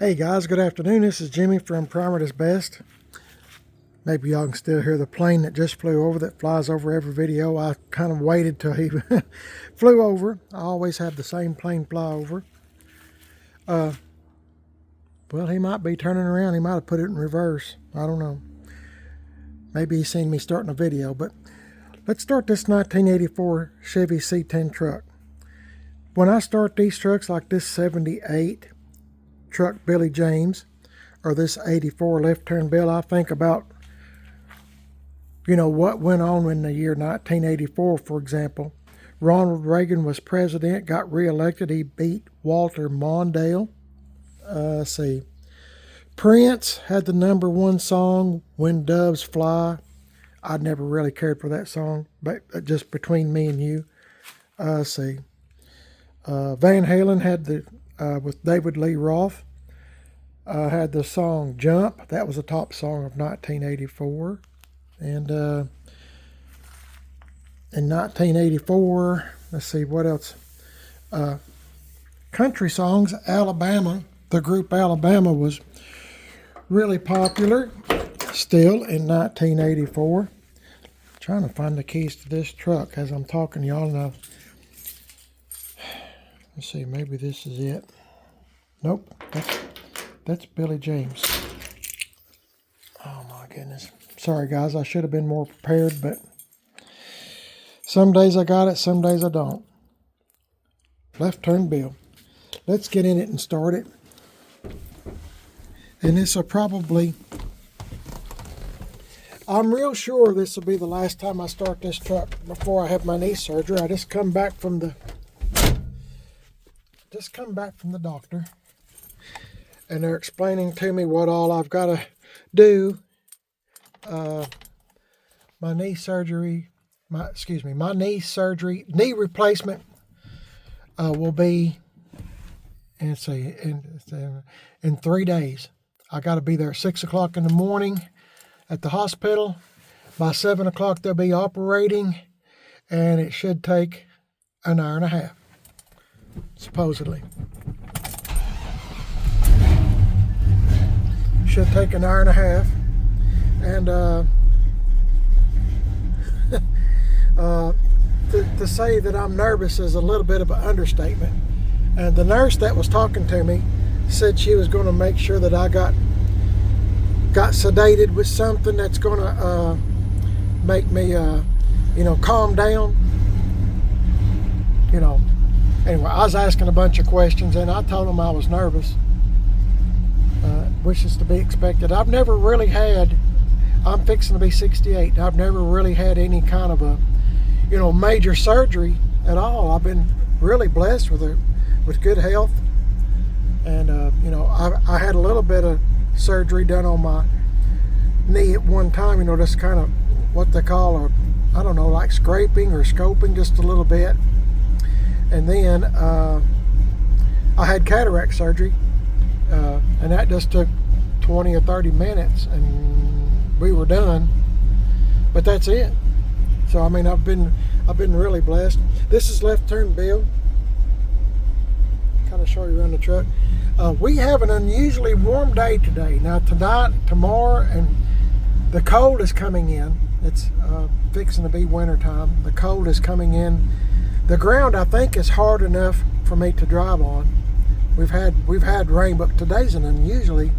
Hey guys, good afternoon. This is Jimmy from Primer is Best. Maybe y'all can still hear the plane that just flew over that flies over every video. I kind of waited till he flew over. I always have the same plane fly over. Well, he might be turning around. He might have put it in reverse. I don't know. Maybe he's seen me starting a video, but let's start this 1984 Chevy C10 truck. When I start these trucks like this 78 truck Billy James or this 84 left turn Bill, I think about, what went on in the year 1984, for example. Ronald Reagan was president, got reelected. He beat Walter Mondale. Let's see. Prince had the #1 song, When Doves Fly. I never really cared for that song, but just between me and you. Let's see. Van Halen had with David Lee Roth, had the song Jump. That was the top song of 1984. And in 1984, let's see, what else? Country songs. Alabama, the group Alabama was really popular still in 1984. Trying to find the keys to this truck as I'm talking to y'all now. Let's see, maybe this is it. Nope, that's Billy James. Oh my goodness. Sorry guys, I should have been more prepared, but some days I got it, some days I don't. Left turn Bill. Let's get in it and start it. And this will probably, I'm real sure this will be the last time I start this truck before I have my knee surgery. I just come back from the doctor, and they're explaining to me what all I've got to do. My knee surgery, knee replacement will be, and see, in 3 days. I got to be there at 6 o'clock in the morning at the hospital. By 7 o'clock they'll be operating, and it should take an hour and a half, supposedly. Should take an hour and a half, and to say that I'm nervous is a little bit of an understatement. And the nurse that was talking to me said she was going to make sure that I got sedated with something that's going to make me calm down. Anyway, I was asking a bunch of questions, and I told them I was nervous, which is to be expected. I've never really had, I'm fixing to be 68, I've never really had any kind of a, major surgery at all. I've been really blessed with good health. And, I had a little bit of surgery done on my knee at one time, just kind of what they call like scraping or scoping, just a little bit. And then I had cataract surgery, and that just took 20 or 30 minutes, and we were done. But that's it. So I mean, I've been really blessed. This is left turn Bill. Kind of show you around the truck. We have an unusually warm day today. Now tonight, tomorrow, and the cold is coming in. It's fixing to be winter time. The cold is coming in. The ground, I think, is hard enough for me to drive on. We've had rain, but today's an unusually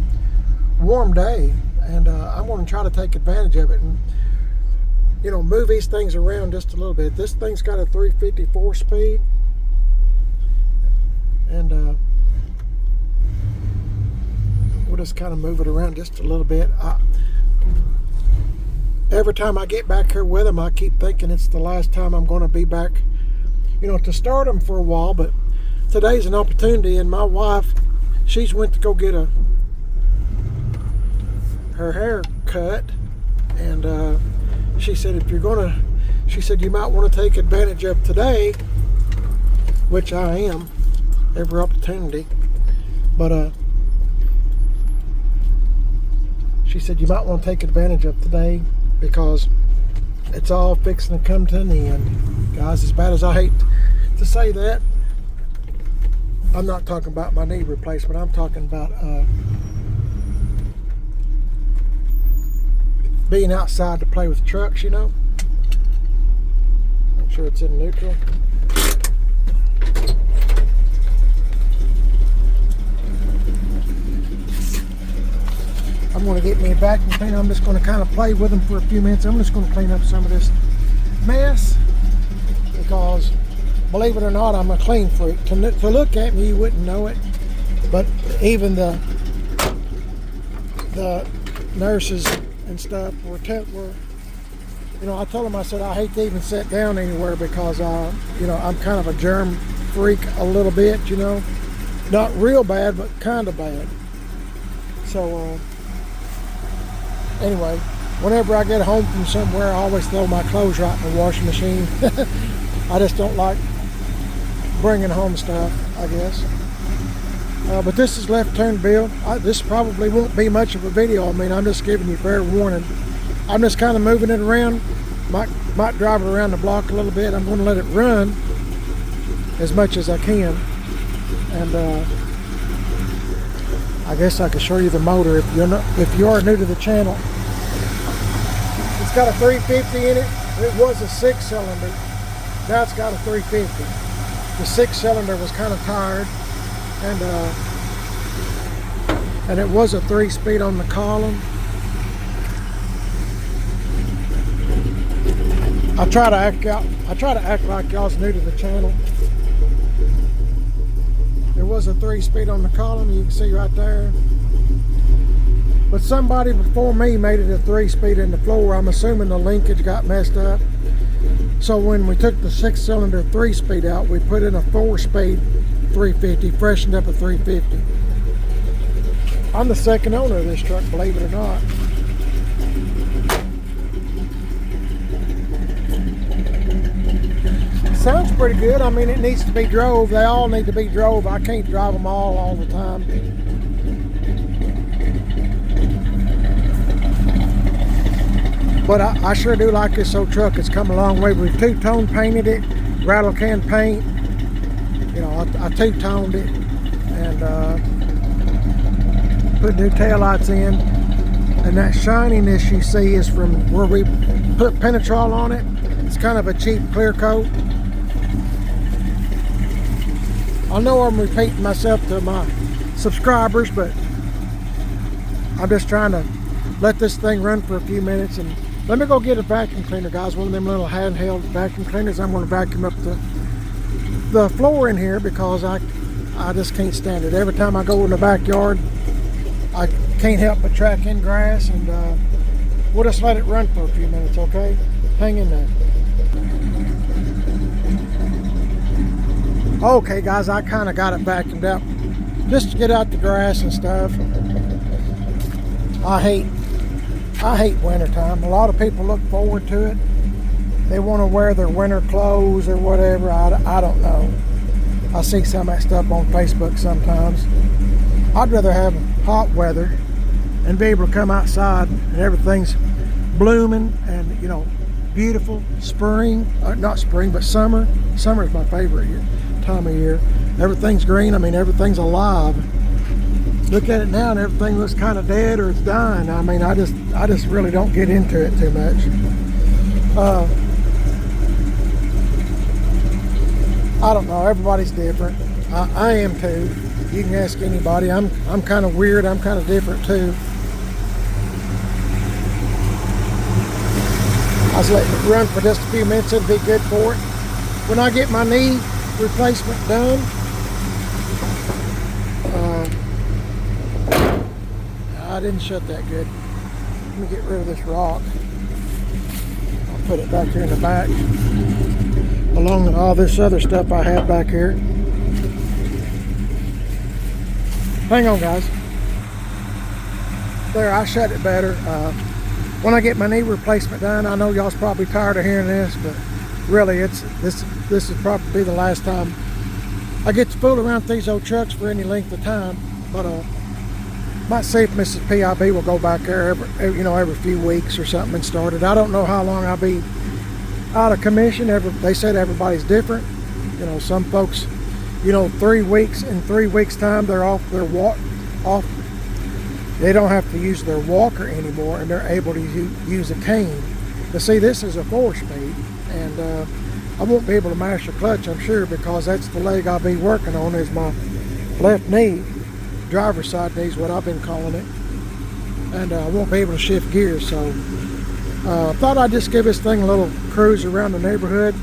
warm day, and I'm going to try to take advantage of it and move these things around just a little bit. This thing's got a 354 speed, and we'll just kind of move it around just a little bit. Every time I get back here with them, I keep thinking it's the last time I'm going to be back to start them for a while, but today's an opportunity. And my wife, she's went to go get her hair cut, and she said, she said you might want to take advantage of today, which I am, every opportunity. But she said you might want to take advantage of today because it's all fixing to come to an end. Guys, as bad as I hate to say that, I'm not talking about my knee replacement. I'm talking about being outside to play with trucks, you know. Make sure it's in neutral. I'm going to get me a vacuum cleaner. I'm just going to kind of play with them for a few minutes. I'm just going to clean up some of this mess because, believe it or not, I'm a clean freak. To look at me, you wouldn't know it, but even the nurses and stuff were, you know, I told them, I said, I hate to even sit down anywhere because, you know, I'm kind of a germ freak a little bit, you know. Not real bad, but kind of bad. So, anyway, whenever I get home from somewhere, I always throw my clothes right in the washing machine. I just don't like bringing home stuff, I guess. But this is left turn Bill. This probably won't be much of a video. I mean, I'm just giving you fair warning. I'm just kind of moving it around. Might drive it around the block a little bit. I'm going to let it run as much as I can. And I guess I can show you the motor if you are new to the channel. It's got a 350 in it. It was a 6-cylinder. Now it's got a 350. The 6-cylinder was kind of tired, and it was a 3-speed on the column. I try to act like y'all's new to the channel. There was a 3-speed on the column, you can see right there. But somebody before me made it a 3-speed in the floor. I'm assuming the linkage got messed up. So when we took the 6-cylinder 3-speed out, we put in a 4-speed 350, freshened up a 350. I'm the second owner of this truck, believe it or not. Sounds pretty good. I mean, it needs to be drove. They all need to be drove. I can't drive them all the time. But I sure do like this old truck. It's come a long way. We've two-tone painted it, rattle can paint. You know, I two-toned it and put new taillights in. And that shininess you see is from where we put Penetrol on it. It's kind of a cheap clear coat. I know I'm repeating myself to my subscribers, but I'm just trying to let this thing run for a few minutes. And let me go get a vacuum cleaner, guys. One of them little handheld vacuum cleaners. I'm going to vacuum up the floor in here because I just can't stand it. Every time I go in the backyard, I can't help but track in grass, and we'll just let it run for a few minutes, okay? Hang in there. Okay, guys, I kind of got it vacuumed out just to get out the grass and stuff. I hate wintertime. A lot of people look forward to it. They want to wear their winter clothes or whatever. I don't know. I see some of that stuff on Facebook sometimes. I'd rather have hot weather and be able to come outside and everything's blooming and, you know, beautiful. Spring, not spring, but summer. Summer is my favorite time of year. Everything's green. I mean, everything's alive. Look at it now and everything looks kind of dead or it's dying. I mean, I just really don't get into it too much. I don't know, everybody's different. I am too. You can ask anybody. I'm kind of weird. I'm kind of different too. I was letting it run for just a few minutes. It'll be good for it. When I get my knee replacement done, I didn't shut that good. Let me get rid of this rock. I'll put it back here in the back, along with all this other stuff I have back here. Hang on, guys. There, I shut it better. When I get my knee replacement done, I know y'all's probably tired of hearing this, but really, this will probably be the last time I get to fool around with these old trucks for any length of time. But might see if Mrs. PIB will go back there every few weeks or something and start it. I don't know how long I'll be out of commission. They said everybody's different. You know, some folks, you know, 3 weeks, in 3 weeks time they're off their off. They don't have to use their walker anymore, and they're able to use a cane. But see, this is a 4-speed, and I won't be able to mash the clutch, I'm sure, because that's the leg I'll be working on, is my left knee. Driver's side knee is what I've been calling it. And I won't be able to shift gears, so thought I'd just give this thing a little cruise around the neighborhood.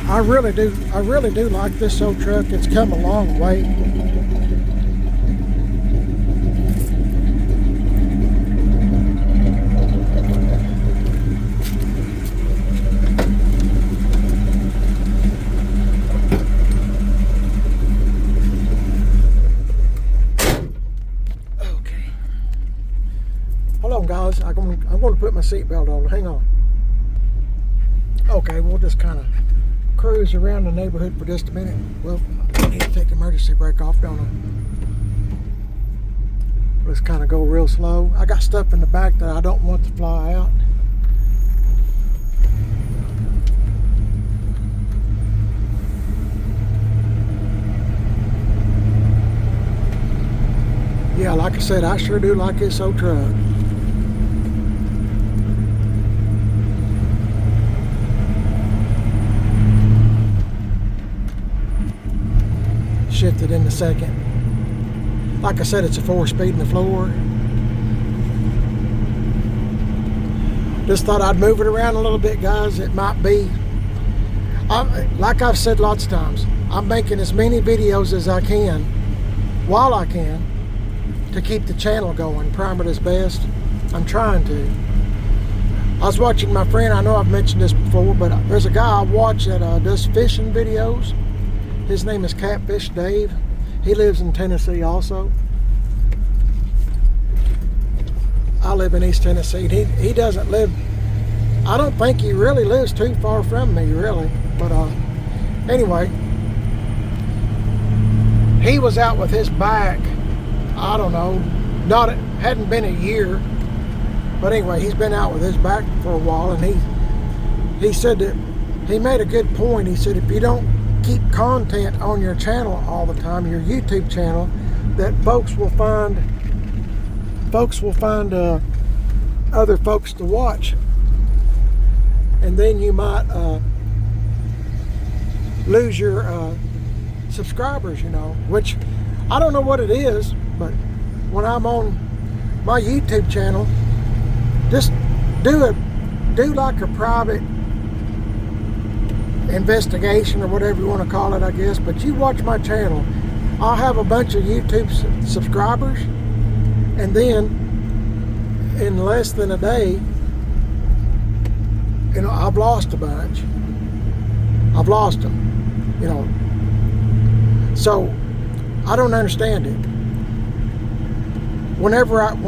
I really do like this old truck. It's come a long way. Okay. Hold on, guys. I'm going to put my seatbelt on. Hang on. Okay, we'll just kind of cruise around the neighborhood for just a minute. Well, I need to take the emergency brake off, don't I? Let's kind of go real slow. I got stuff in the back that I don't want to fly out. Yeah, like I said, I sure do like this old truck. Shifted in the second. Like I said, it's a 4-speed in the floor. Just thought I'd move it around a little bit, guys. It might be, like I've said lots of times, I'm making as many videos as I can, while I can, to keep the channel going. Primer is best. I'm trying to. I was watching my friend, I know I've mentioned this before, but there's a guy I watch that does fishing videos. His name is Catfish Dave. He lives in Tennessee also. I live in East Tennessee. He doesn't live, I don't think he really lives too far from me, really. But anyway, he was out with his bike, I don't know, hadn't been a year. But anyway, he's been out with his bike for a while, and he said that he made a good point. He said if you don't keep content on your channel all the time, your YouTube channel, that folks will find other folks to watch, and then you might lose your subscribers, you know, which I don't know what it is, but when I'm on my YouTube channel, just do like a private investigation or whatever you want to call it, I guess. But you watch my channel, I'll have a bunch of YouTube subscribers, and then in less than a day, you know, I've lost a bunch. I've lost them, you know. So I don't understand it. Whenever I'm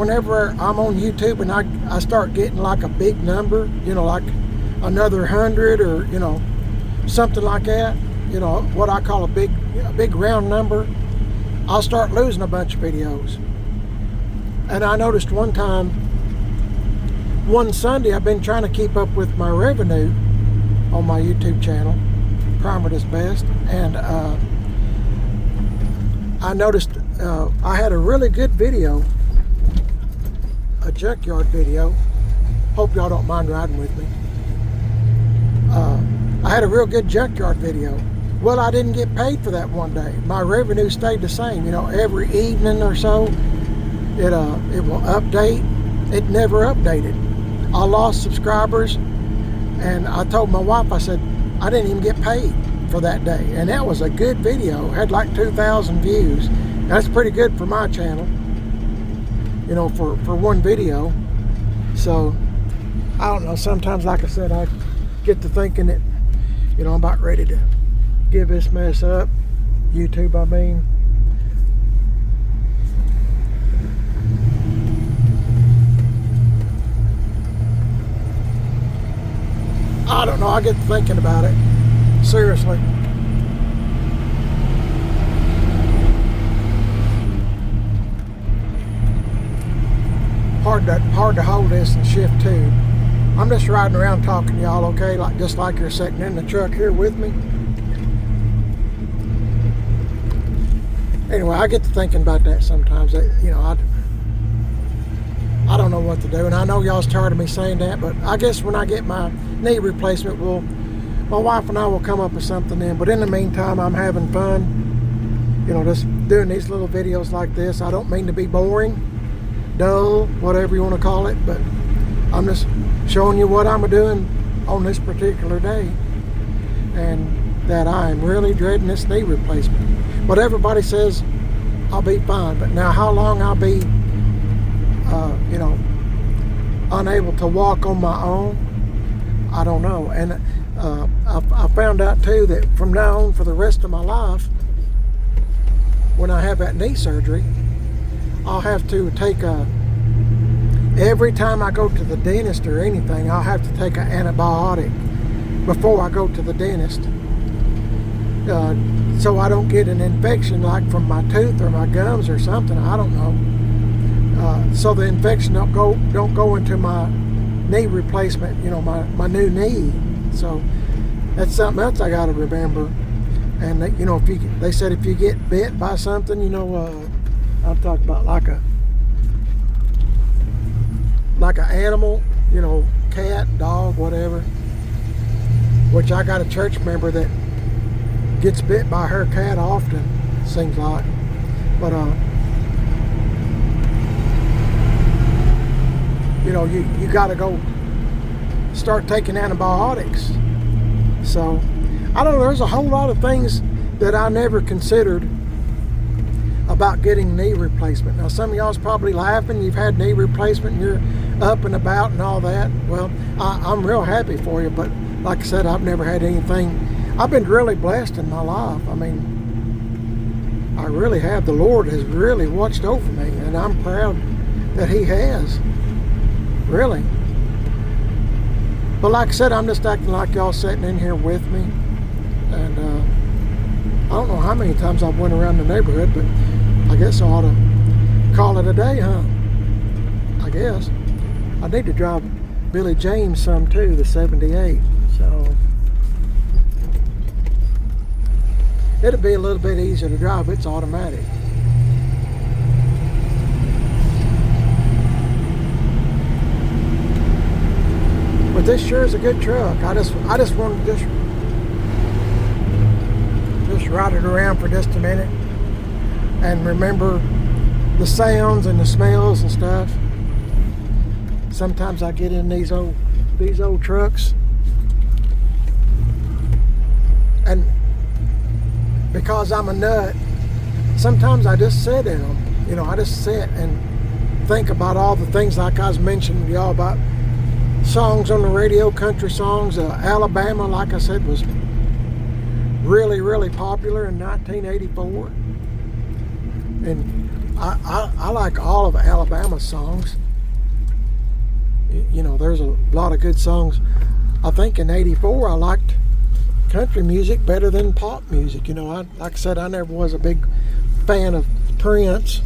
on YouTube and I start getting like a big number, you know, like another 100 or, you know, something like that, you know, what I call a big round number, I'll start losing a bunch of videos. And I noticed one Sunday, I've been trying to keep up with my revenue on my YouTube channel, Primer is Best, and I noticed I had a really good video, a junkyard video. Hope y'all don't mind riding with me. I had a real good junkyard video. Well, I didn't get paid for that one day. My revenue stayed the same. You know, every evening or so, it will update. It never updated. I lost subscribers, and I told my wife, I said, I didn't even get paid for that day. And that was a good video. It had like 2,000 views. That's pretty good for my channel, you know, for one video. So, I don't know. Sometimes, like I said, I get to thinking that, you know, I'm about ready to give this mess up. YouTube, I mean. I don't know. I get to thinking about it. Seriously. Hard to hold this and shift too. I'm just riding around talking to y'all, okay? Just like you're sitting in the truck here with me. Anyway, I get to thinking about that sometimes. That, you know, I don't know what to do, and I know y'all's tired of me saying that, but I guess when I get my knee replacement, my wife and I will come up with something then. But in the meantime, I'm having fun, you know, just doing these little videos like this. I don't mean to be boring, dull, whatever you want to call it, but I'm just showing you what I'm doing on this particular day, and that I'm really dreading this knee replacement. But everybody says I'll be fine, but now how long I'll be you know, unable to walk on my own, I don't know. And I found out too that from now on for the rest of my life, when I have that knee surgery, I'll have to take every time I go to the dentist or anything, I'll have to take an antibiotic before I go to the dentist, so I don't get an infection like from my tooth or my gums or something. I don't know. So the infection don't go into my knee replacement, you know, my new knee. So that's something else I got to remember. And you know, they said if you get bit by something, you know, I'm talking about like an animal, you know, cat, dog, whatever. Which I got a church member that gets bit by her cat often, seems like. But you know, you got to go start taking antibiotics. So I don't know, there's a whole lot of things that I never considered about getting knee replacement. Now some of y'all's probably laughing, you've had knee replacement and you're up and about and all that. Well, I'm real happy for you, but like I said, I've never had anything. I've been really blessed in my life. I mean, I really have. The Lord has really watched over me, and I'm proud that He has. Really. But like I said, I'm just acting like y'all sitting in here with me. And I don't know how many times I've went around the neighborhood, but I guess I ought to call it a day, huh? I guess. I need to drive Billy James some too, the 78. So it'll be a little bit easier to drive. It's automatic. But this sure is a good truck. I just wanted to just ride it around for just a minute and remember the sounds and the smells and stuff. Sometimes I get in these old trucks, and because I'm a nut, sometimes I just sit in them. You know, I just sit and think about all the things like I was mentioning to y'all about songs on the radio, country songs. Alabama, like I said, was really, really popular in 1984. And I like all of Alabama's songs. You know, there's a lot of good songs. I think in 84 I liked country music better than pop music. You know, like I said, I never was a big fan of Prince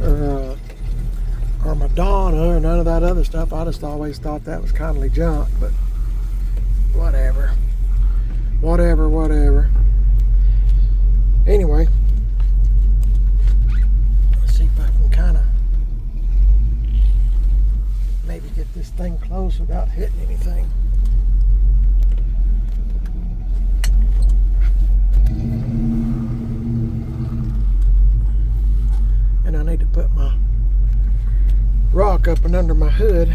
or Madonna or none of that other stuff. I just always thought that was kind of junk, but whatever. Anyway, let's see if I can kind of maybe get this thing closed without hitting anything. And I need to put my rock up and under my hood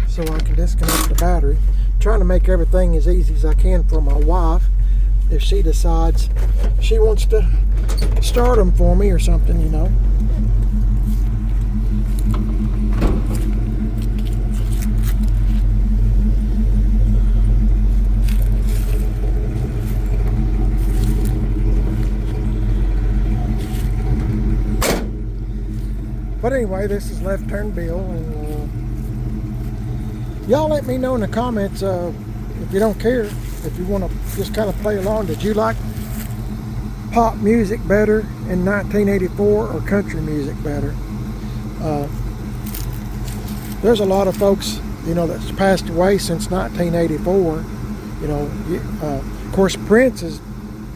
so I can disconnect the battery. I'm trying to make everything as easy as I can for my wife if she decides she wants to start them for me or something, you know. But anyway, this is Left Turn Bill, and y'all let me know in the comments if you don't care, if you want to just kind of play along. Did you like pop music better in 1984 or country music better? There's a lot of folks that's passed away since 1984. Of course, Prince is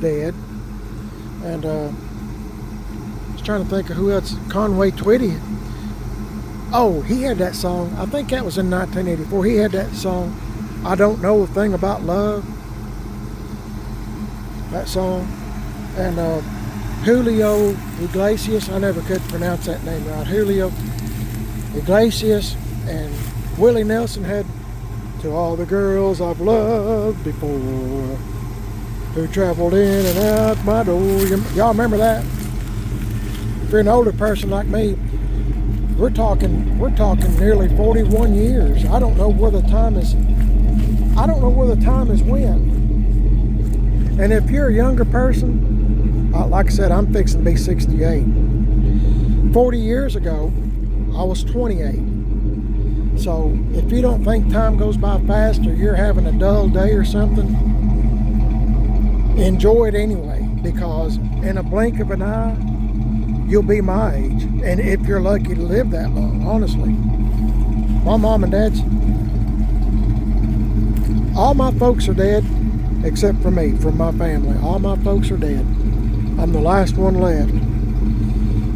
dead, and I was trying to think of who else. Conway Twitty. Oh, he had that song. I think that was in 1984. He had that song, I Don't Know a Thing About Love. That song. And Julio Iglesias, I never could pronounce that name right. Julio Iglesias and Willie Nelson had To All the Girls I've Loved Before, Who Traveled In and Out My Door. Y'all remember that? If you're an older person like me, we're talking nearly 41 years. I don't know where the time is went. And if you're a younger person, like I said, I'm fixing to be 68. 40 years ago, I was 28. So if you don't think time goes by fast, or you're having a dull day or something, enjoy it anyway, because in a blink of an eye, you'll be my age. And if you're lucky to live that long, honestly. My mom and dad's, all my folks are dead, except for me, from my family. All my folks are dead. I'm the last one left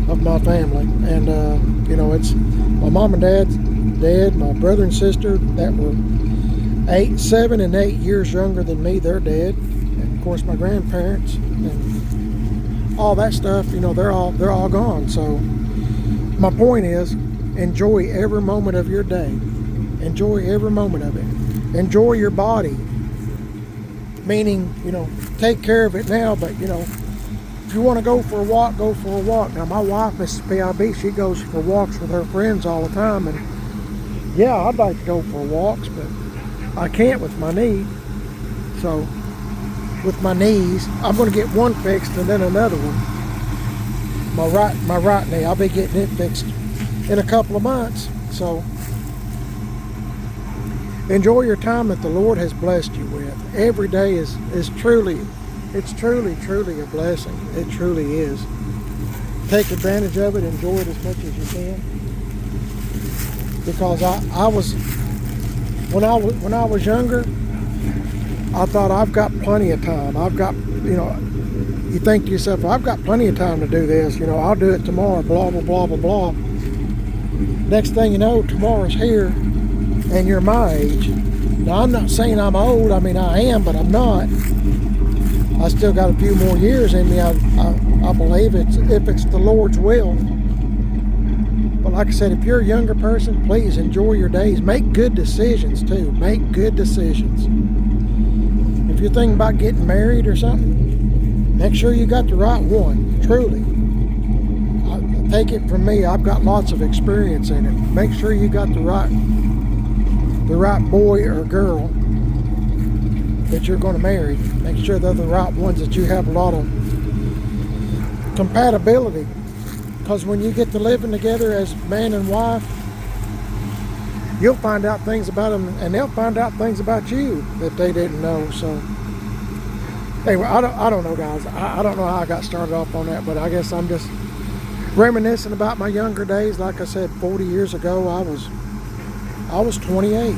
of my family. And, it's my mom and dad's dead. My brother and sister that were 7 and 8 years younger than me, they're dead. And of course, my grandparents and all that stuff, they're all gone. So my point is, enjoy every moment of your day. Enjoy every moment of it. Enjoy your body. Meaning, take care of it now, but if you want to go for a walk, go for a walk. Now my wife, Mrs. PIB, she goes for walks with her friends all the time, and yeah, I'd like to go for walks, but I can't with my knee. So with my knees, I'm going to get one fixed and then another one. My right knee, I'll be getting it fixed in a couple of months. So enjoy your time that the Lord has blessed you with. Every day is truly a blessing. It truly is. Take advantage of it. Enjoy it as much as you can. Because when I was younger, I thought, I've got plenty of time. I've got, you think to yourself, well, I've got plenty of time to do this. I'll do it tomorrow, blah, blah, blah, blah, blah. Next thing you know, tomorrow's here, and you're my age. Now, I'm not saying I'm old. I mean, I am, but I'm not. I still got a few more years in me, I believe, if it's the Lord's will. But like I said, if you're a younger person, please enjoy your days. Make good decisions, too. Make good decisions. If you're thinking about getting married or something, make sure you got the right one, truly. Take it from me, I've got lots of experience in it. Make sure you got the right boy or girl that you're going to marry. Make sure they're the right ones, that you have a lot of compatibility. Because when you get to living together as man and wife, you'll find out things about them, and they'll find out things about you that they didn't know. So anyway, I don't know, guys. I don't know how I got started off on that, but I guess I'm just reminiscing about my younger days. Like I said, 40 years ago, I was 28.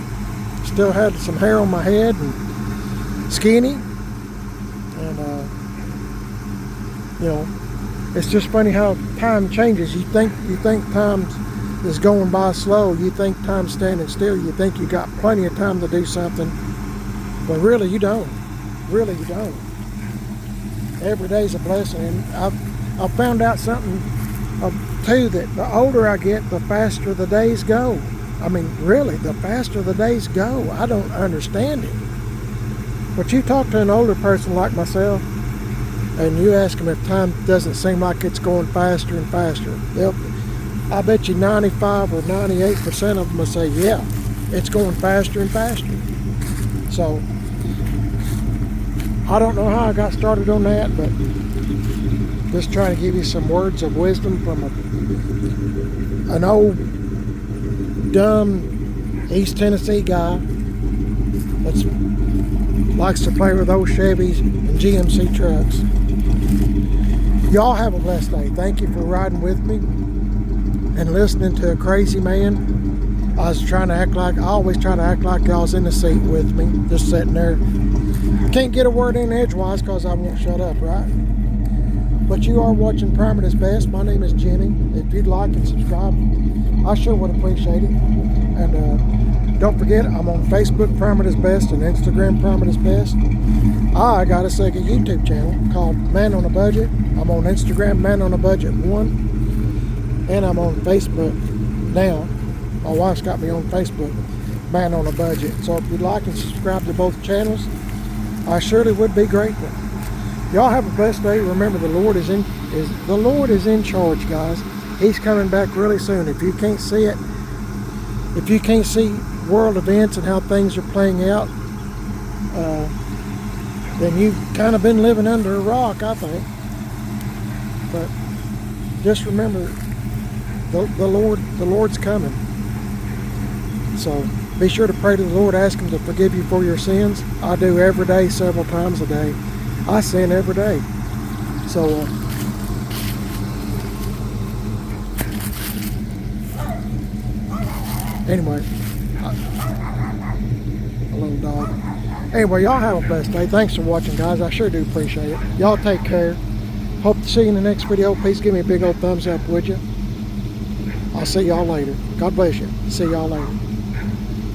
Still had some hair on my head and skinny. And, it's just funny how time changes. You think time is going by slow. You think time's standing still. You think you got plenty of time to do something. But really, you don't. Really, you don't. Every day's a blessing. And I've found out something, too, that the older I get, the faster the days go. I mean, really, the faster the days go. I don't understand it. But you talk to an older person like myself, and you ask them if time doesn't seem like it's going faster and faster. I bet you 95 or 98% of them will say, yeah, it's going faster and faster. So, I don't know how I got started on that, but just trying to give you some words of wisdom from an old, dumb East Tennessee guy that likes to play with old Chevys and GMC trucks. Y'all have a blessed day. Thank you for riding with me and listening to a crazy man I was trying to act like, I always try to act like y'all's in the seat with me, just sitting there. Can't get a word in edgewise because I won't shut up, right? But you are watching Permanent is Best. My name is Jimmy. If you'd like and subscribe, I sure would appreciate it. And don't forget, I'm on Facebook, Permanent is Best, and Instagram, Permanent is Best. I got a second YouTube channel called Man on a Budget. I'm on Instagram, Man on a Budget 1. And I'm on Facebook now. My wife's got me on Facebook, Man on a Budget. So if you'd like and subscribe to both channels, I surely would be grateful. Y'all have a blessed day. Remember, the Lord is in charge, guys. He's coming back really soon. If you can't see it, if you can't see world events and how things are playing out, then you've kind of been living under a rock, I think. But just remember, the Lord's coming. So be sure to pray to the Lord, ask Him to forgive you for your sins. I do every day, several times a day. I sin every day. So anyway, a little dog. Anyway, y'all have a blessed day. Thanks for watching, guys. I sure do appreciate it. Y'all take care. Hope to see you in the next video. Please give me a big old thumbs up, would you? I'll see y'all later. God bless you. See y'all later.